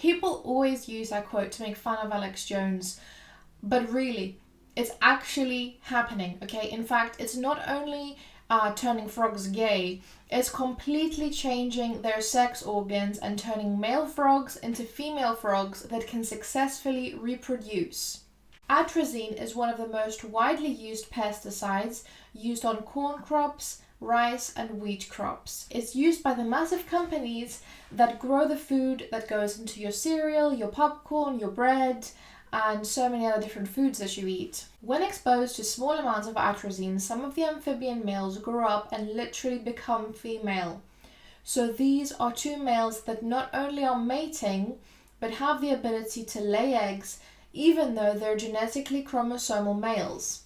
People always use that quote to make fun of Alex Jones, but really, it's actually happening, okay? In fact, it's not only turning frogs gay, it's completely changing their sex organs and turning male frogs into female frogs that can successfully reproduce. Atrazine is one of the most widely used pesticides used on corn crops, rice and wheat crops. It's used by the massive companies that grow the food that goes into your cereal, your popcorn, your bread, and so many other different foods that you eat. When exposed to small amounts of atrazine, some of the amphibian males grow up and literally become female. So these are two males that not only are mating, but have the ability to lay eggs, even though they're genetically chromosomal males.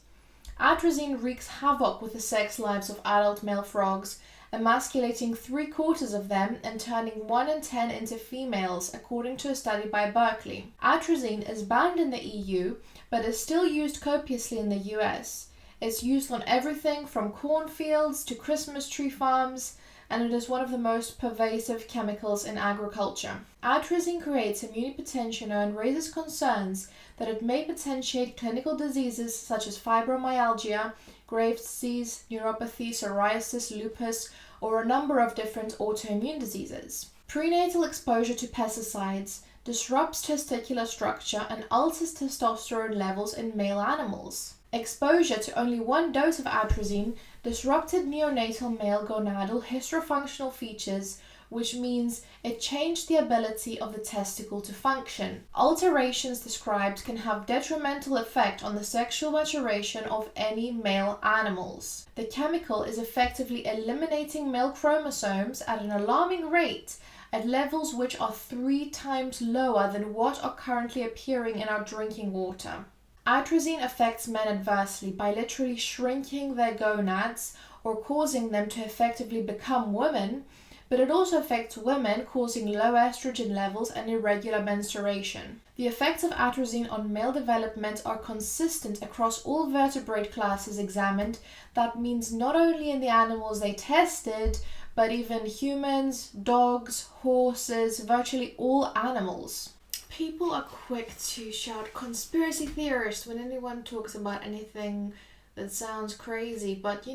Atrazine wreaks havoc with the sex lives of adult male frogs, emasculating 3/4 of them and turning 1 in 10 into females, according to a study by Berkeley. Atrazine is banned in the EU, but is still used copiously in the US. It's used on everything from cornfields to Christmas tree farms, and it is one of the most pervasive chemicals in agriculture. Atrazine creates immunopotentia and raises concerns that it may potentiate clinical diseases such as fibromyalgia, Graves' disease, neuropathy, psoriasis, lupus, or a number of different autoimmune diseases. Prenatal exposure to pesticides disrupts testicular structure and alters testosterone levels in male animals. Exposure to only 1 dose of atrazine disrupted neonatal male gonadal hysterofunctional features, which means it changed the ability of the testicle to function. Alterations described can have detrimental effect on the sexual maturation of any male animals. The chemical is effectively eliminating male chromosomes at an alarming rate, at levels which are 3 times lower than what are currently appearing in our drinking water. Atrazine affects men adversely by literally shrinking their gonads or causing them to effectively become women, but it also affects women, causing low estrogen levels and irregular menstruation. The effects of atrazine on male development are consistent across all vertebrate classes examined. That means not only in the animals they tested, but even humans, dogs, horses, virtually all animals. People are quick to shout conspiracy theorists when anyone talks about anything that sounds crazy, but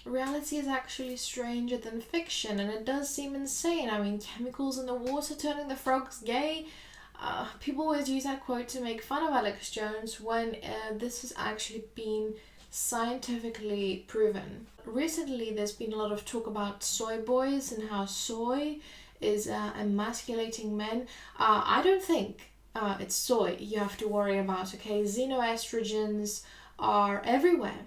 reality is actually stranger than fiction, and it does seem insane. I mean, chemicals in the water turning the frogs gay. People always use that quote to make fun of Alex Jones when this has actually been scientifically proven. Recently, there's been a lot of talk about soy boys and how soy is emasculating men. I don't think it's soy you have to worry about, okay? Xenoestrogens are everywhere.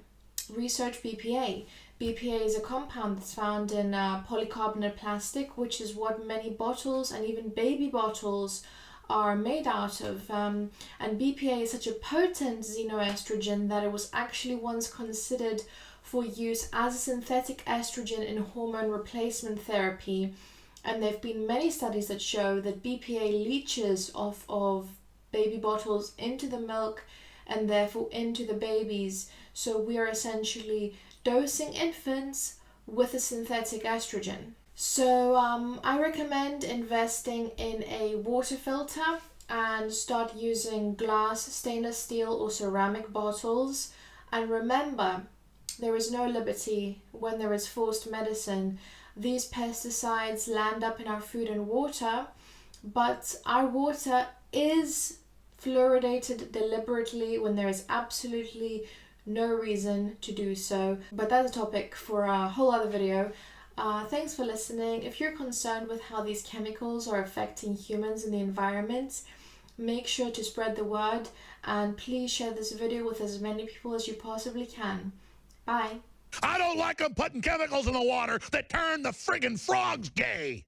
Research BPA. BPA is a compound that's found in polycarbonate plastic, which is what many bottles and even baby bottles are made out of. And BPA is such a potent xenoestrogen that it was actually once considered for use as a synthetic estrogen in hormone replacement therapy. And there have been many studies that show that BPA leaches off of baby bottles into the milk and therefore into the babies. So we are essentially dosing infants with a synthetic estrogen. So I recommend investing in a water filter and start using glass, stainless steel or ceramic bottles. And remember, there is no liberty when there is forced medicine. These pesticides land up in our food and water, but our water is fluoridated deliberately when there is absolutely no reason to do so. But that's a topic for a whole other video. Thanks for listening. If you're concerned with how these chemicals are affecting humans and the environment, make sure to spread the word and please share this video with as many people as you possibly can. Bye. I don't like them putting chemicals in the water that turn the friggin' frogs gay.